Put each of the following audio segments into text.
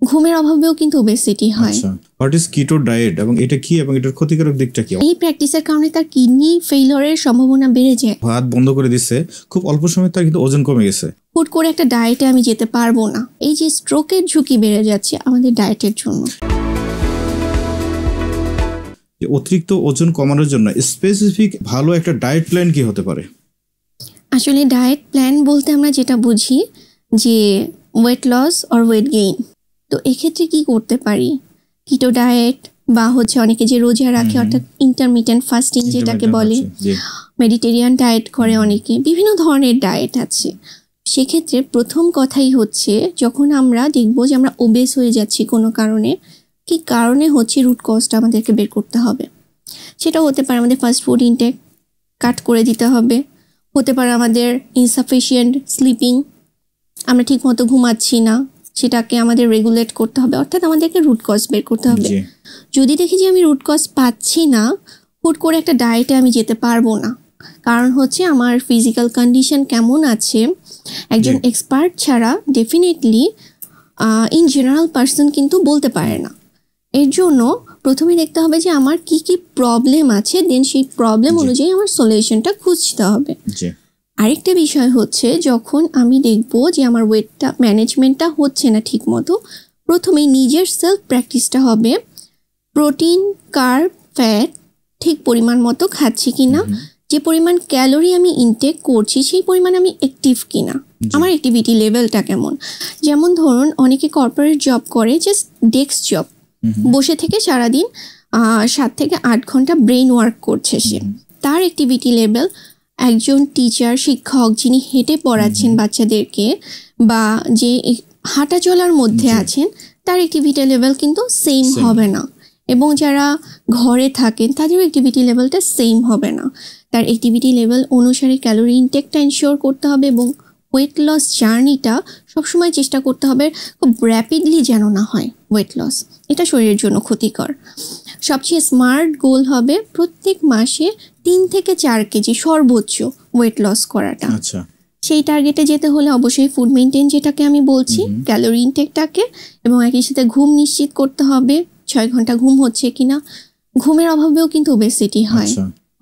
ঘুমের অভাবেও কিন্তু ওবেসিটি হয়। আচ্ছা, হোয়াট ইজ কিটো ডায়েট এবং এটা কি এবং এটার ক্ষতিকারক দিকটা কি? এই প্র্যাকটিসের কারণে তার কিডনি ফেইলিওরের সম্ভাবনা বেড়ে যায়। ভাত বন্ধ করে দিচ্ছে, খুব অল্প সময়ে তার কিন্তু ওজন কমে গেছে। হুট করে একটা ডায়েটে আমি যেতে পারবো না। এই যে স্ট্রোকের ঝুঁকি বেড়ে যাচ্ছে আমাদের ডায়েটের জন্য। অতিরিক্ত ওজন কমানোর জন্য স্পেসিফিক ভালো একটা ডায়েট প্ল্যান কি হতে পারে? আসলে ডায়েট প্ল্যান বলতে আমরা যেটা বুঝি যে weight loss or weight gain. তো এক্ষেত্রে কি করতে পারি? কিটো ডায়েট বা অনেকে যে রোজা রাখে, অর্থাৎ ইন্টারমিটেন্ট ফাস্টিং যেটাকে বলে, মেডিটেরিয়ান ডায়েট করে অনেকে, বিভিন্ন ধরনের ডায়েট আছে। সেক্ষেত্রে প্রথম কথাই হচ্ছে, যখন আমরা দেখবো যে আমরা ওবেস হয়ে যাচ্ছি কোনো কারণে, কি কারণে হচ্ছে রুট কজটা আমাদেরকে বের করতে হবে। সেটা হতে পারে আমাদের ফাস্ট ফুড ইনটেক কাট করে দিতে হবে, হতে পারে আমাদের ইনসাফিসিয়েন্ট স্লিপিং, আমরা ঠিক মতো ঘুমাচ্ছি না, সেটাকে আমাদের রেগুলেট করতে হবে, অর্থাৎ আমাদেরকে রুট কজ বের করতে হবে। যদি দেখি যে আমি রুট কজ পাচ্ছি না, হুট করে একটা ডায়েটে আমি যেতে পারবো না। কারণ হচ্ছে আমার ফিজিক্যাল কন্ডিশন কেমন আছে, একজন এক্সপার্ট ছাড়া ডেফিনেটলি ইন জেনারেল পার্সন কিন্তু বলতে পারে না। এর জন্য প্রথমে দেখতে হবে যে আমার কি কি প্রবলেম আছে, দেন সেই প্রবলেম অনুযায়ী আমার সলিউশনটা খুঁজতে হবে। আরেকটা বিষয় হচ্ছে, যখন আমি দেখবো যে আমার ওয়েটটা ম্যানেজমেন্টটা হচ্ছে না ঠিক মতো, প্রথমেই নিজের সেলফ প্র্যাকটিসটা হবে প্রোটিন, কার্ব, ফ্যাট ঠিক পরিমাণ মতো খাচ্ছি কিনা, যে পরিমাণ ক্যালোরি আমি ইনটেক করছি সেই পরিমাণ আমি অ্যাক্টিভ কিনা, আমার অ্যাক্টিভিটি লেভেলটা কেমন। যেমন ধরুন অনেকে কর্পোরেট জব করে, জাস্ট ডেস্ক জব, বসে থেকে সারাদিন 7 থেকে 8 ঘন্টা ব্রেন ওয়ার্ক করছে সে, তার অ্যাক্টিভিটি লেভেল একজন টিচার, শিক্ষক যিনি হেঁটে পড়াচ্ছেন বাচ্চাদেরকে বা যে হাঁটা চলার মধ্যে আছেন, তার অ্যাক্টিভিটি লেভেল কিন্তু সেম হবে না। এবং যারা ঘরে থাকেন তাদেরও অ্যাক্টিভিটি লেভেলটা সেম হবে না। তার অ্যাক্টিভিটি লেভেল অনুসারে ক্যালোরি ইনটেকটা এনশিওর করতে হবে এবং ওয়েট লস জার্নিটা সবসময় চেষ্টা করতে হবে খুব র্যাপিডলি যেন না হয় ওয়েট লস, এটা শরীরের জন্য ক্ষতিকর। সবচেয়ে স্মার্ট গোল হবে প্রত্যেক মাসে 3 থেকে 4 কেজি সর্বোচ্চ ওয়েট লস করাটা। আচ্ছা, সেই টার্গেটে যেতে হলে অবশ্যই ফুড মেনটেন, যেটাকে আমি বলছি, ক্যালোরি ইনটেকটাকে, এবং একই সাথে ঘুম নিশ্চিত করতে হবে 6 ঘন্টা ঘুম হচ্ছে কিনা। ঘুমের অভাবেও কিন্তু ওবেসিটি হয়।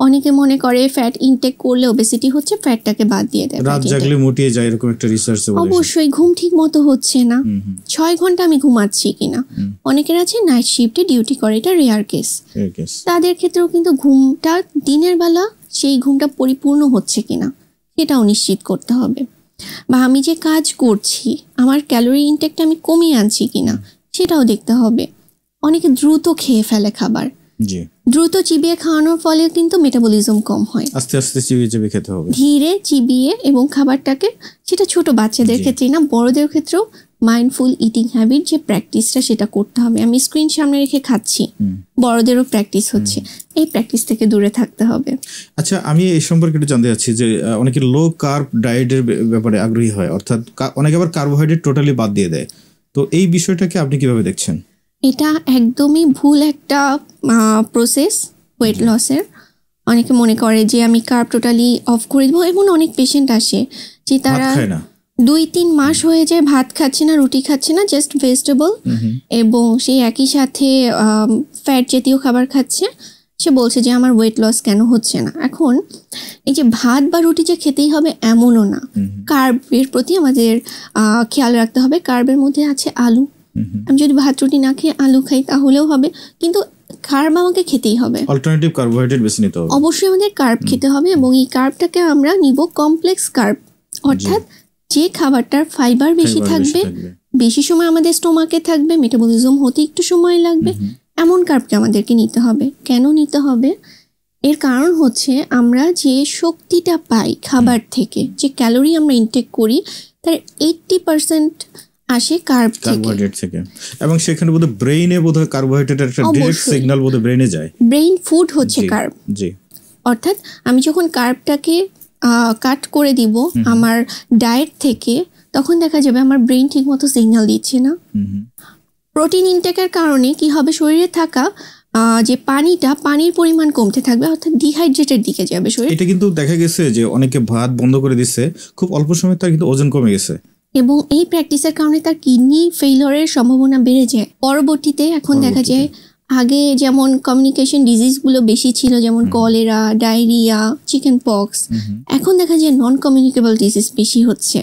অনেকে মনে করে ফ্যাট ইনটেক করলে ওবেসিটি হচ্ছে, ফ্যাটটাকে বাদ দিয়ে দেয়, রাত জাগলে মুটিয়ে যায়, এরকম একটা রিসার্চে বলে। অবশ্যই ঘুম ঠিক মতো হচ্ছে না, 6 ঘন্টা আমি ঘুমাচ্ছি কিনা। অনেকের আছে নাইট শিফটে ডিউটি করে, এটা রেয়ার কেস, তাদের ক্ষেত্রেও কিন্তু ঘুমটা দিনের বেলা সেই ঘুমটা পরিপূর্ণ হচ্ছে কিনা সেটাও নিশ্চিত করতে হবে। বা আমি যে কাজ করছি আমার ক্যালোরি ইনটেকটা আমি কমিয়ে আনছি কিনা সেটাও দেখতে হবে। অনেকে দ্রুত খেয়ে ফেলে খাবার, দ্রুত চিবিয়ে খাওয়ানোর ফলে কিন্তু মেটাবলিজম কম হয়। আস্তে আস্তে চিবিয়ে চিবিয়ে খেতে হবে, ধীরে চিবিয়ে, এবং খাবারটাকে, সেটা ছোট বাচ্চাদের ক্ষেত্রেই না, বড়দের ক্ষেত্রেও মাইন্ডফুল ইটিং হ্যাবিট যে প্র্যাকটিসটা সেটা করতে হবে। আমি স্ক্রিন সামনে রেখে খাচ্ছি, বড়দেরও প্র্যাকটিস হচ্ছে, এই প্র্যাকটিস থেকে দূরে থাকতে হবে। আচ্ছা, আমি এই সম্পর্কে একটু জানতে চাচ্ছি যে অনেকে লো কার্ব ডায়েটের ব্যাপারে আগ্রহী হয়, অর্থাৎ অনেকে আবার কার্বোহাইড্রেট টোটালি বাদ দিয়ে দেয়। তো এই বিষয়টাকে আপনি কিভাবে দেখছেন? এটা একদমই ভুল একটা প্রসেস ওয়েট লসের। অনেকে মনে করে যে আমি কার্ব টোটালি অফ করে দেবো, এবং অনেক পেশেন্ট আসে যে তারা 2-3 মাস হয়ে যায় ভাত খাচ্ছে না, রুটি খাচ্ছে না, জাস্ট ভেজিটেবল, এবং সেই একই সাথে ফ্যাট জাতীয় খাবার খাচ্ছে। সে বলছে যে আমার ওয়েট লস কেন হচ্ছে না। এখন এই যে ভাত বা রুটি যে খেতেই হবে এমনও না, কার্বের প্রতি আমাদের খেয়াল রাখতে হবে। কার্বের মধ্যে আছে আলু, আমি যদি ভাত রুটি না খেয়ে আলু খাই তাহলেও হবে, কিন্তু কার্ব আমাকে খেতেই হবে, অল্টারনেটিভ কার্বোহাইড্রেট বেশি নিতে হবে। অবশ্যই আমাদের কার্ব খেতে হবে, এবং এই কার্বটাকে আমরা নিব কমপ্লেক্স কার্ব, অর্থাৎ যে খাবারটার ফাইবার বেশি থাকবে, বেশি সময় আমাদের স্টোমাকে থাকবে, মেটাবলিজম হতে একটু সময় লাগবে, এমন কার্বকে আমাদেরকে নিতে হবে। কেন নিতে হবে? এর কারণ হচ্ছে আমরা যে শক্তিটা পাই খাবার থেকে, যে ক্যালোরি আমরা ইনটেক করি, তার 80% আসে কার্বোহাইড্রেট থেকে, এবং সেখানে বোধহয় ব্রেইনে বোধহয় কার্বোহাইড্রেটের একটা ডাইরেক্ট সিগন্যাল বোধহয় ব্রেইনে যায়। ব্রেইন ফুড হচ্ছে কার্ব। জি, অর্থাৎ আমি যখন কার্বটাকে কাট করে দিব আমার ডায়েট থেকে, তখন দেখা যাবে আমার ব্রেইন ঠিকমতো সিগন্যাল দিচ্ছে না। প্রোটিন ইনটেকের কারণে কি হবে, শরীরে থাকা যে পানির পরিমাণ কমতে থাকবে, অর্থাৎ ডিহাইড্রেটের দিকে যাবে শরীর। এটা কিন্তু দেখা গেছে যে অনেকে ভাত বন্ধ করে দিচ্ছে, খুব অল্প সময়ে তার কিন্তু ওজন কমে গেছে। এবং এই প্র্যাকটিসের কারণে তার কিডনি ফেইলিওরের সম্ভাবনা বেড়ে যায় পরবর্তীতে। এখন দেখা যায় আগে যেমন কমিউনিকেশন ডিজিজগুলো বেশি ছিল, যেমন কলেরা, ডায়রিয়া, চিকেন পক্স, এখন দেখা যায় নন কমিউনিকেবল ডিজিজ বেশি হচ্ছে,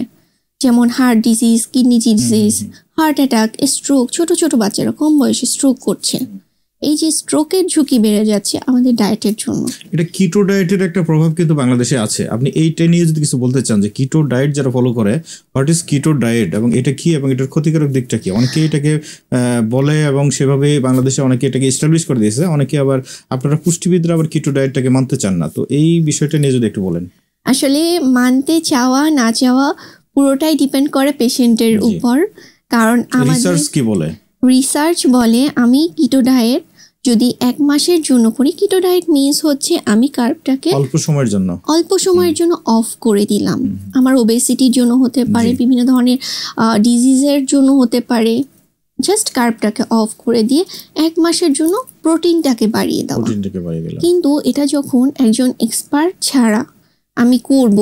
যেমন heart disease, kidney disease, heart attack, stroke. ছোট ছোট বাচ্চারা কম বয়সে স্ট্রোক করছে। এই যে স্ট্রোকের ঝুঁকি বেড়ে যাচ্ছে আমাদের ডায়েটের জন্য। এটা কিটো ডায়েটের একটা প্রভাব কিন্তু বাংলাদেশে আছে। আপনি এইটা নিয়ে যদি কিছু বলতে চান যে কিটো ডায়েট যারা ফলো করে, হোয়াট ইজ কিটো ডায়েট এবং এটা কি এবং এটার ক্ষতিকারক দিকটা কি? অনেকে এটাকে বলে এবং সেভাবে বাংলাদেশে অনেকে এটাকে এস্টাবলিশ করে দিয়েছে, অনেকে আবার আপনারা পুষ্টিবিদরা আবার কিটো ডায়েটটাকে মানতে চান না। তো এই বিষয়টা নিয়ে যদি একটু বলেন। আসলে মানতে চাওয়া না চাওয়া পুরোটাই ডিপেন্ড করে পেশেন্টের উপর। কারণ আমাদের কি বলে, রিসার্চ বলে আমি কিটো ডায়েট যদি 1 মাসের জন্য করি, কিটো ডায়েট মিন্স হচ্ছে আমি কার্বটাকে অল্প সময়ের জন্য অফ করে দিলাম। আমার ওবেসিটির জন্য হতে পারে, বিভিন্ন ধরনের ডিজিজের জন্য হতে পারে, জাস্ট কার্বটাকে অফ করে দিয়ে 1 মাসের জন্য প্রোটিনটাকে বাড়িয়ে দেওয়া। কিন্তু এটা যখন একজন এক্সপার্ট ছাড়া আমি করব,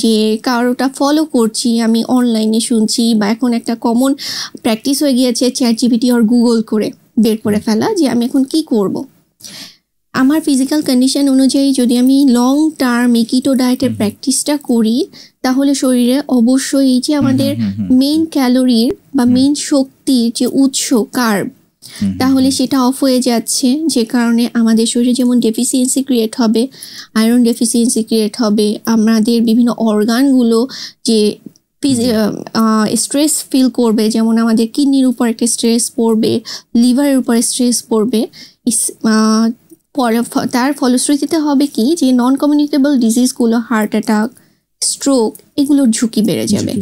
যে কারোটা ফলো করছি, আমি অনলাইনে শুনছি, বা এখন একটা কমন প্র্যাকটিস হয়ে গিয়েছে চ্যাটজিপিটি আর গুগল করে বের করে ফেলা যে আমি এখন কি করব। আমার ফিজিক্যাল কন্ডিশন অনুযায়ী যদি আমি লং টার্ম এই কিটো ডায়েটের প্র্যাকটিসটা করি, তাহলে শরীরে অবশ্যই এই যে আমাদের মেইন ক্যালোরির বা মেইন শক্তির যে উৎস কার্ব, তাহলে সেটা অফ হয়ে যাচ্ছে, যে কারণে আমাদের শরীরে যেমন ডেফিসিয়েন্সি ক্রিয়েট হবে, আয়রন ডেফিসিয়েন্সি ক্রিয়েট হবে, আমাদের বিভিন্ন অর্গানগুলো যে স্ট্রেস ফিল করবে, যেমন আমাদের কিডনির উপর একটা স্ট্রেস পড়বে, লিভারের উপর স্ট্রেস পড়বে। তার ফলশ্রুতিতে হবে কি যে নন কমিউনিকেবল ডিজিজগুলো, হার্ট অ্যাটাক, স্ট্রোক, এগুলোর ঝুঁকি বেড়ে যাবে।